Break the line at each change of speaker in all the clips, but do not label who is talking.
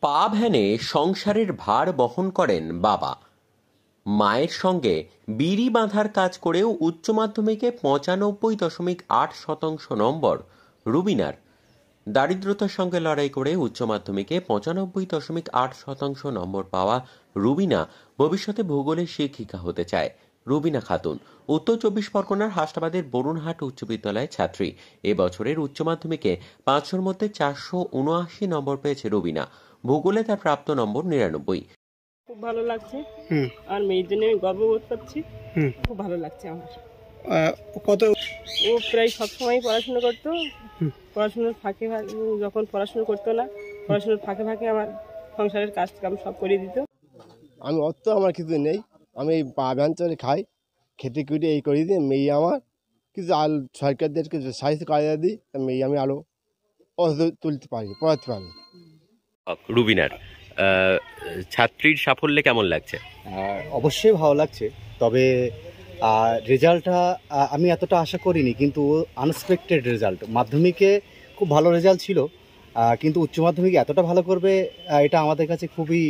পা ভ্যানে সংসারের ভার বহন করেন বাবা। মায়ের সঙ্গে বিড়ি বাঁধার কাজ করেও উচ্চ মাধ্যমিকে 95.8% নম্বর রুবিনার। দারিদ্রতার সঙ্গে লড়াই করে উচ্চ মাধ্যমিকে 95.8% নম্বর পাওয়া রুবিনা ভবিষ্যতে ভূগোলের শিক্ষিকা হতে চায়। রুবিনা খাতুন উত্তর 24 পরগনার হাসনাবাদের বরুণহাট উচ্চ বিদ্যালয়ের ছাত্রী। এবছরের উচ্চ মাধ্যমিকে 500-র মধ্যে 479 নম্বর পেয়েছে রুবিনা। ভূগোলে তার প্রাপ্ত নম্বর 99।
খুব ভালো লাগছে, আর মেয়ের জন্য আমি গর্ববোধ করছি। খুব ভালো লাগছে আমার।
কত
ও প্রায় সবসময় পড়াশোনা করতো, পড়াশোনার ফাঁকে ফাঁকে, যখন পড়াশোনা করতো না, পড়াশোনার ফাঁকে ফাঁকে আমার সংসারের কাজ কাম সব করে দিত।
আমি অত আমার কিছু নেই, আমি পা ভ্যান চলে খাই, খেতে খুঁটে এই করে দিই। মেয়ে আমার কিছু সরকারদের কিছু সাহায্য করে দিই, মেয়ে আমি আরও তুলতে পারি, পড়াতে পারি।
রুবিনার ছাত্রীর সাফল্যে কেমন লাগছে?
অবশ্যই ভালো লাগছে, তবে রেজাল্টটা আমি এতটা আশা করিনি, কিন্তু আনএক্সপেক্টেড রেজাল্ট। মাধ্যমিকে খুব ভালো রেজাল্ট ছিল, কিন্তু উচ্চ মাধ্যমিকে এতটা ভালো করবে এটা আমাদের কাছে খুবই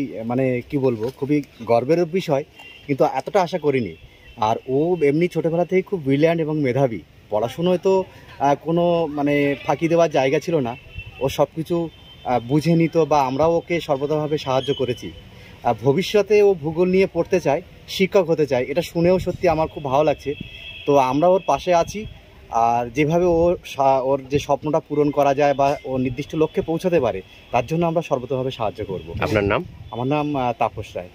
কি বলবো, খুবই গর্বের বিষয়, কিন্তু এতটা আশা করিনি। আর ও এমনি ছোটোবেলা থেকেই খুব ব্রিলিয়ান্ট এবং মেধাবী। পড়াশুনোয় তো কোনো ফাঁকি দেওয়ার জায়গা ছিল না, ও সব কিছু বুঝে নিত, বা আমরাও ওকে সর্বদাভাবে সাহায্য করেছি। ভবিষ্যতে ও ভূগোল নিয়ে পড়তে চায়, শিক্ষক হতে চায়, এটা শুনেও সত্যি আমার খুব ভালো লাগছে। তো আমরা ওর পাশে আছি, আর যেভাবে ওর যে স্বপ্নটা পূরণ করা যায় বা ও নির্দিষ্ট লক্ষ্যে পৌঁছাতে পারে, তার জন্য আমরা সর্বতোভাবে সাহায্য করব।
আপনার নাম?
আমার নাম তাপস রায়।